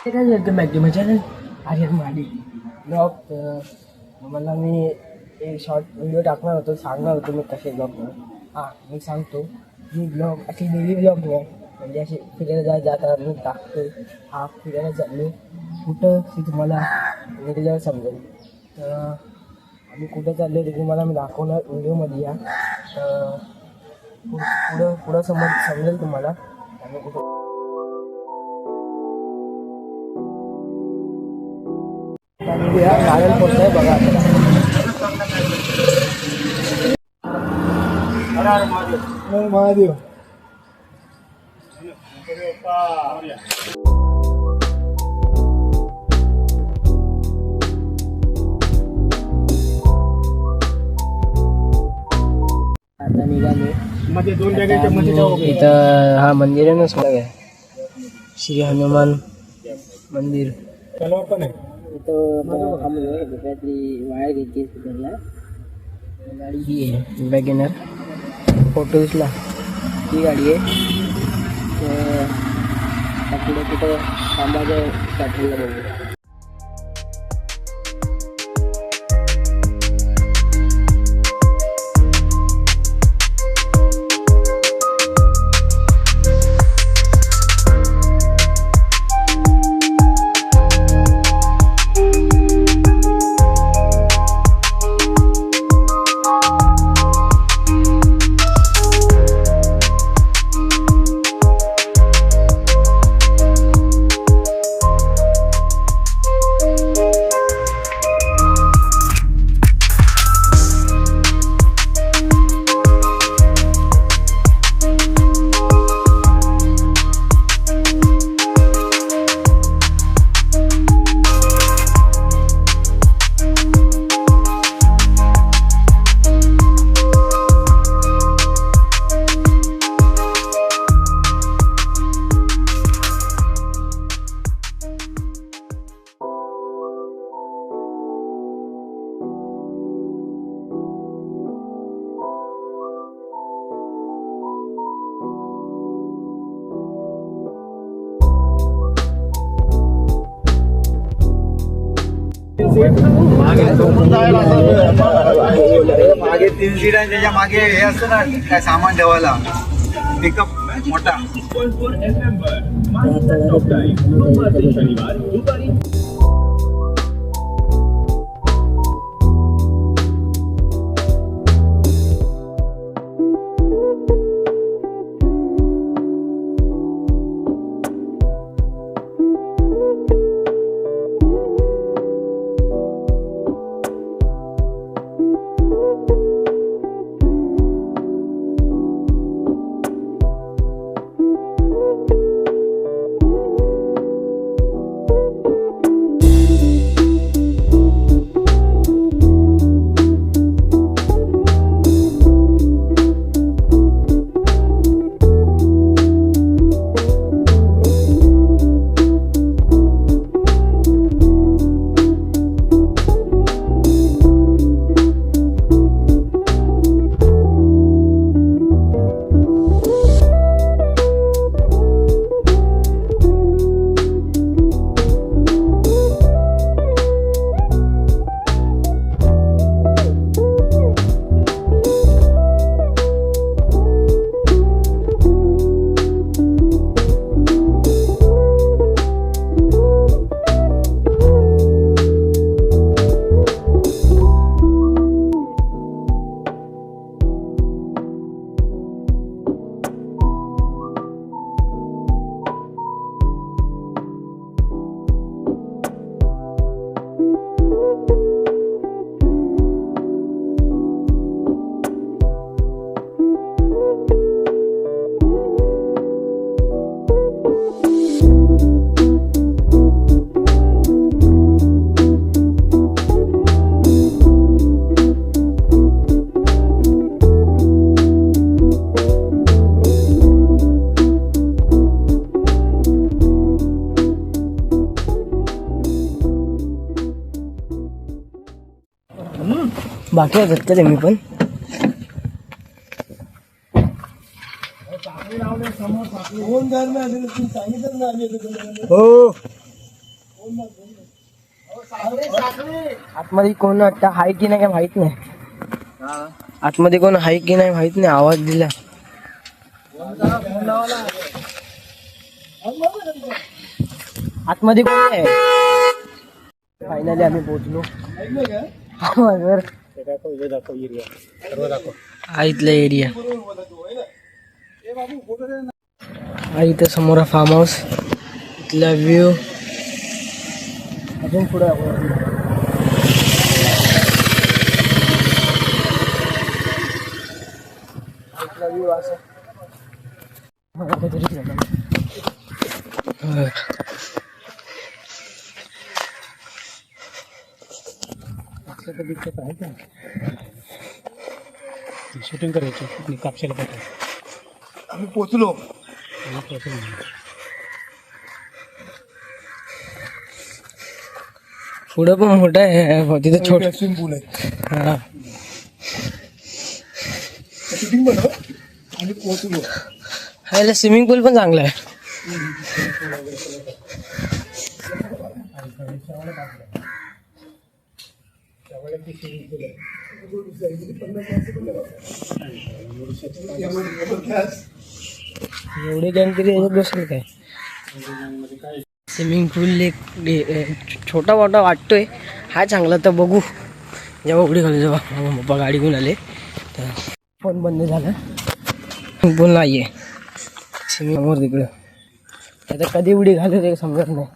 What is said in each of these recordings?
Maximum Aryan माडी blog. तर मला मी एक शॉर्ट व्हिडिओ टाकणार होतो, सांगणार होतो मी कसे ब्लॉग हां मी सांगतो. मी ब्लॉग असे डेली ब्लॉग नाही, म्हणजे असे फिरायला जाताना मी टाकतो. हा फिरायला चाललो कुठं ते तुम्हाला व्हिडिओवर समजेल. तर आम्ही कुठं चाललो ते तुम्हाला मी दाखवणार व्हिडिओमध्ये. या तर पुढं समजेल तुम्हाला आम्ही कुठं. नारळ फोडतोय बघा. महादेव आता निघाले इथं. हा मंदिर आहे ना सगळं, श्री हनुमान मंदिर. पण आहे इथं. काहीतरी वायर घ्यायची सुधारला गाडी. ही आहे वॅगनर फोटोजला ही गाडी आहे. तर पुढे कुठं थांबायचं पॅट्रोलला बघू. मागे 3 सीट आहे, त्याच्या मागे हे असतं ना काय सामान ठेवायला, पिकअप मोठा. बाकी झटके मी पण हो आतमध्ये कोण आता हाय की नाही काय माहित नाही. आतमध्ये कोण हाय की नाही माहित नाही. आवाज दिला. आतमध्ये कोण आहे. फायनली आम्ही पोहोचलो. इथला एरिया इथं समोर फार्म हाऊस. इथला व्ह्यू अजून पुढे इथला व्ह्यू असं शूटिंग करायची कापशाला पाठव. आम्ही पोचलो. पुढं पण मोठं आहे तिथं छोट स्विमिंग पूल आहे. हा. शूटिंग बनव. आम्ही पोचलो. ह्याला स्विमिंग पूल पण चांगला आहे. एवढे जण तरी याच्यात बसले काय. स्विमिंग पूल एक छोटा मोठा वाटतोय. हा चांगला तर बघू जेव्हा उडी घालू. जेव्हा पप्पा गाडी घेऊन आले तर फोन बंद झाला. पूल नाही आहे स्विमिंग समोर तिकडं. आता कधी उडी घालू ते समजत नाही.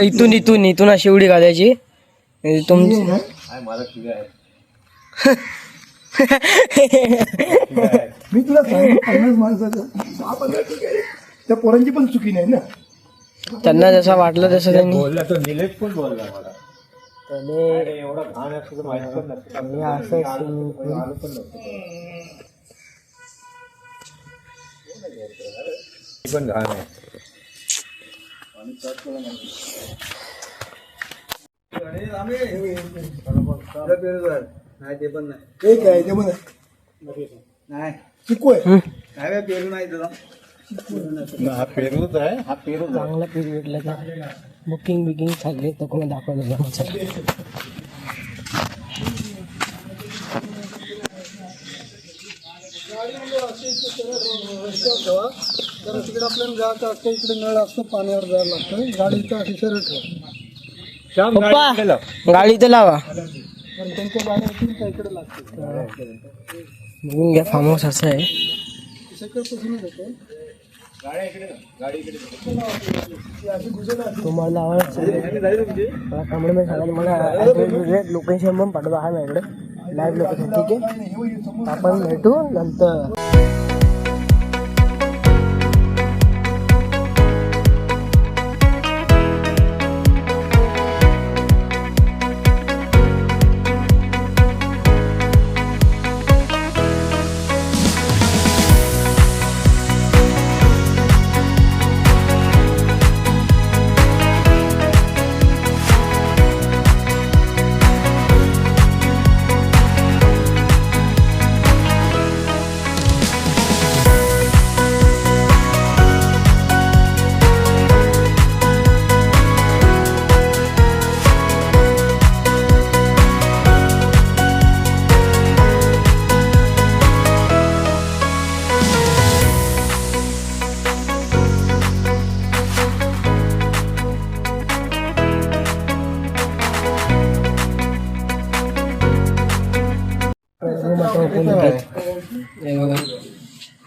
इथून इथून इथून अशी उडी घालायची. तुमची मी तुला सांगतो 50 माणसाचं 6-15 ठीक आहे. त्या पोरांची पण चुकी नाही ना. त्यांना जसं वाटलं तसं त्यांनी बोलला तो निलेश पण बोलला मला. त्याने एवढा घाण असं माहित पण नसतं. हे असं swimming pool. आलं पण नसतं. पण घाण आहे. नाही ते पण नाही. ते काय ते पण नाही. चिकू आहे. काय पेरू नाही तुला. हा पेरूच आहे. हा पेरूच आहे. चांगला पीक भेटला तर बुकिंग चालली तर कोणी दाखवलं जमाचं. तर तिकडे आपल्याला जायचं असतं. इकडे नळ असतं. पाण्यावर जायला लागतं. गाडी इथं अशी सरळ ठेव. पप्पा गाडी तर लावा. पण त्यांच्या गाड्या येतील त्या इकडे लागते. बघून घ्या फार्म हाऊस असं आहे. सकाळपासूनच होतं. तुम्हाला कमेंटमध्ये सांगा. मला लोकेशन पण पाठवा आहे माझ्याकडे लाईव्ह लोकेशन. ठीक आहे आपण भेटू नंतर.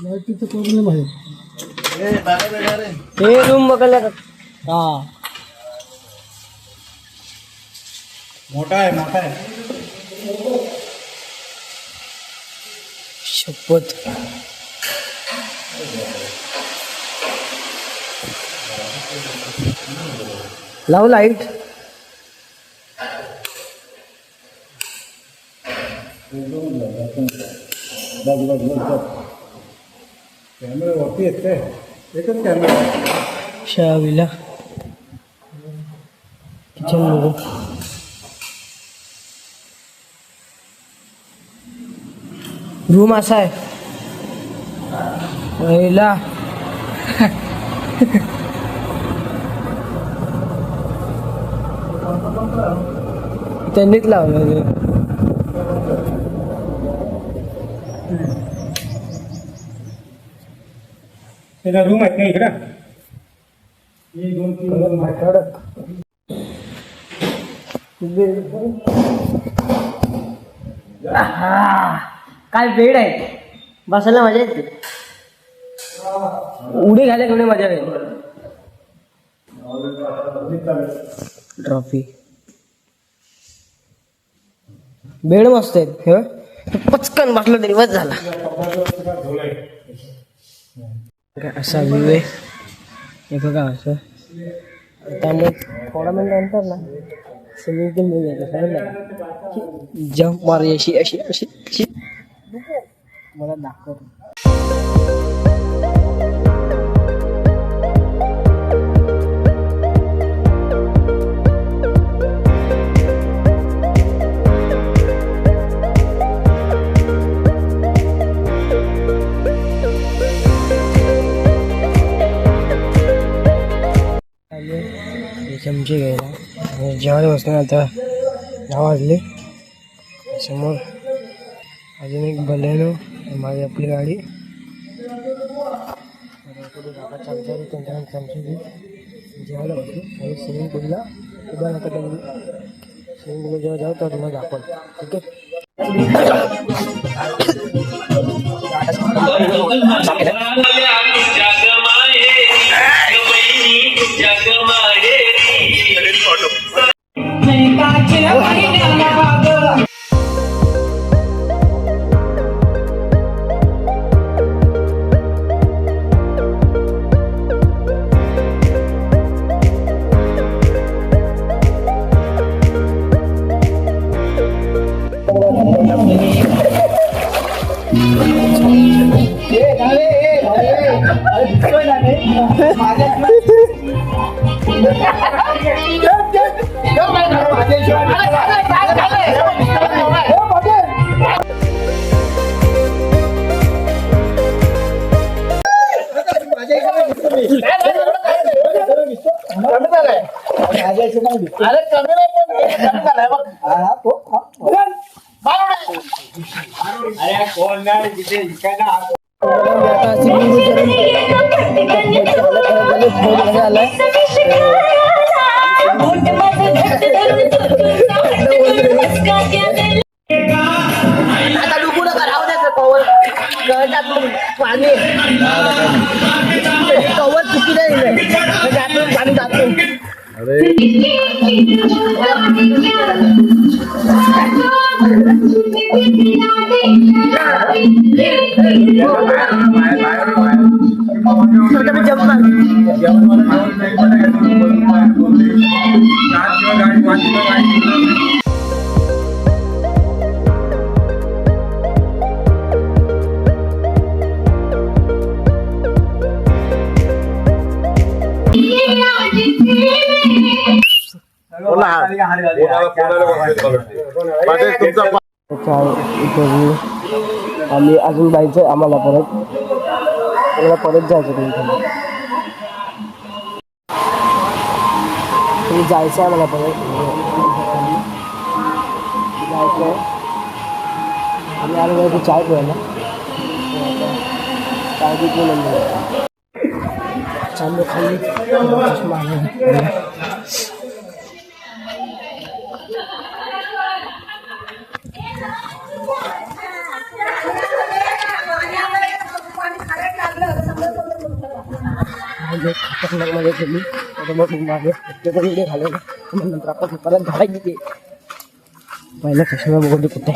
लाईटीचा प्रॉब्लेम आहे. हे रूम बघायला हा मोठा आहे. मोठा आहे. शपथ. लाव लाईट. कॅमेरा वरती येत काय. एकच कॅमेरा. शावीला किचन बघू. रूम असा आहे. पहिला त्यांनीच लावलं त्याचा रूम आहेत का इकडं हे 2-3 काय बेड आहे बसायला मजा येते उडी घाल्या कोणी मजा येईल ट्रॉफी बेड मस्त आहेत हे पचकन बसलं तरी बस झाला असा व्ह्यू आहे हे बघा असं त्याने थोडा मिनिट नंतर ना स्विमिंग पूल मिळेल जम्प मारी अशी अशी अशी अशी मला दाखवतो चमचे घ्यायला आणि जेवायला बसताना आता 9 वाजले समोर अजून एक बलेनो माझी आपली गाडी चमचा त्यांच्या चमचे घेऊन जेवायला बसलो आणि स्विमिंग पूलला उद्या नका त्यांनी स्विमिंग पूलला जेव्हा जाऊ तर तुम्हाला दाखवतो ठीक आता डुकू नका राहू द्यायचं कवर पाणी कवर चुकी नाही त्यातून पाणी जातो आम्ही अजून जायचं आम्हाला परत जायचं तुम्ही जायचं आम्हाला परत जायचं आम्ही आलो जायचं चाय प्यायला चाय पितो चालू खाली खतरनाक मध्ये ठेवली आता मग मागे त्याचा व्हिडिओ घालवला मग नंतर आपण परत घालायची ते पहिला चष्मा बघू कुठे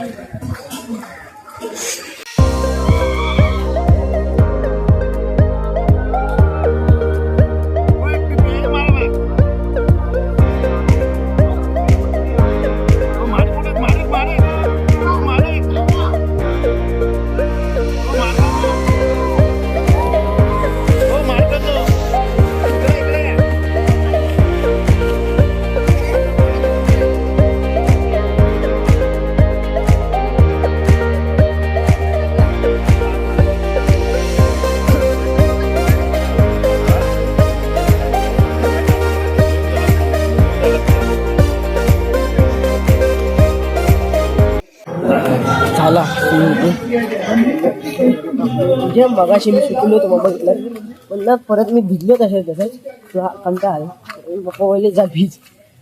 म्हणजे मगाशी मी सुटलो होतो मोबाईल पण ना परत मी भिजलो तसंच तुला कंटाळा आला पप्पा बोलले जा भिज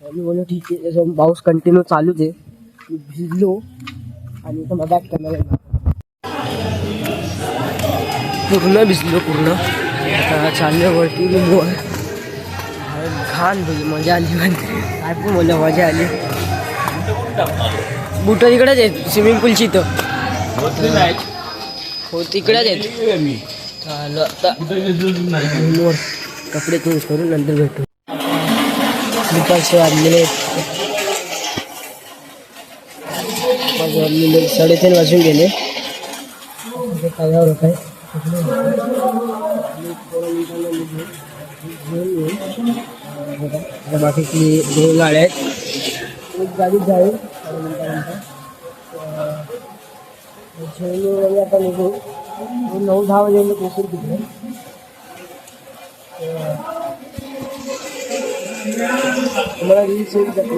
मी बोललो ठीक आहे त्याच्यावर पाऊस कंटिन्यू चालूच आहे मी भिजलो आणि इथं मग बॅक कॅमेरा पूर्ण भिजलो पूर्ण आता चाललो वरती रूमवर घाण भाई मजा आली काय पण बोललं मजा आली बुट तिकडेच आहेत स्विमिंग पूलची इथं हो तिकडेच आहेत चालू आता रूमवर कपडे चेंज करून नंतर भेटू दुपारचे वाजलेले वाजलेले 3:30 वाजून गेले काय काय बाकीची 2 गाड्या आहेत एक गाडी जाईल आता निघू 9-10 वाजे पोहोचू तिकडे तुम्हाला रील सेंड करतो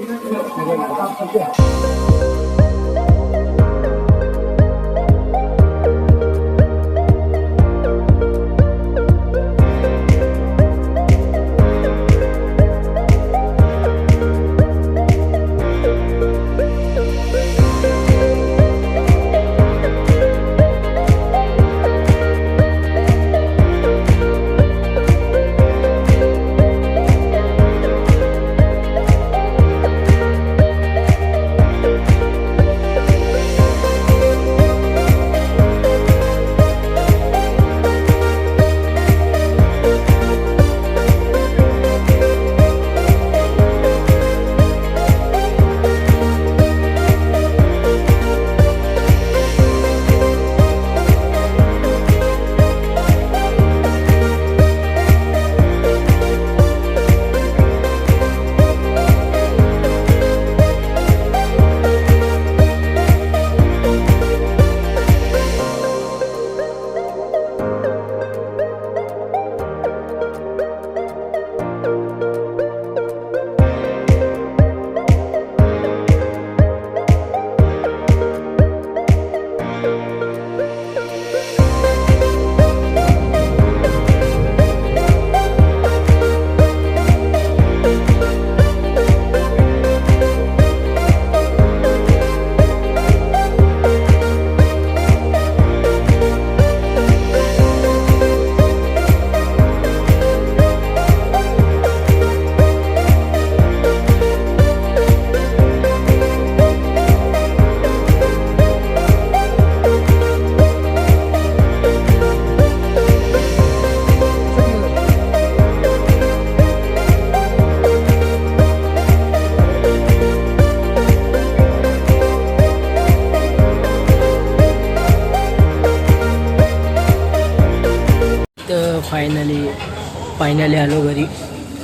फायनली आलो घरी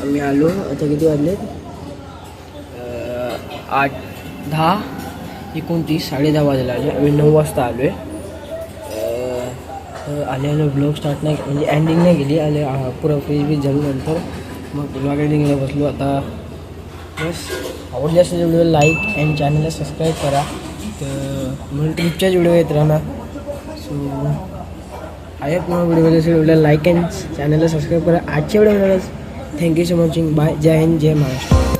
आम्ही आलो आता किती वाजले 8:10 10:30 वाजले आले आम्ही 9 वाजता आलो आहे आले ब्लॉग स्टार्ट नाही म्हणजे एंडिंग नाही केली आले पुरं फ्रीज बीज झाल्यानंतर मग ब्लॉग एंडिंगला बसलो आता बस आवडली असेल व्हिडिओ लाईक अँड चॅनलला सबस्क्राईब करा तर म्हणून ट्रिपच्याच व्हिडिओ येत राहणार so I video like and चॅनलला सबस्क्राईब करा आजच्या व्हिडिओ थँक्यू सो मचिंग बाय जय हिंद जय महाराष्ट्र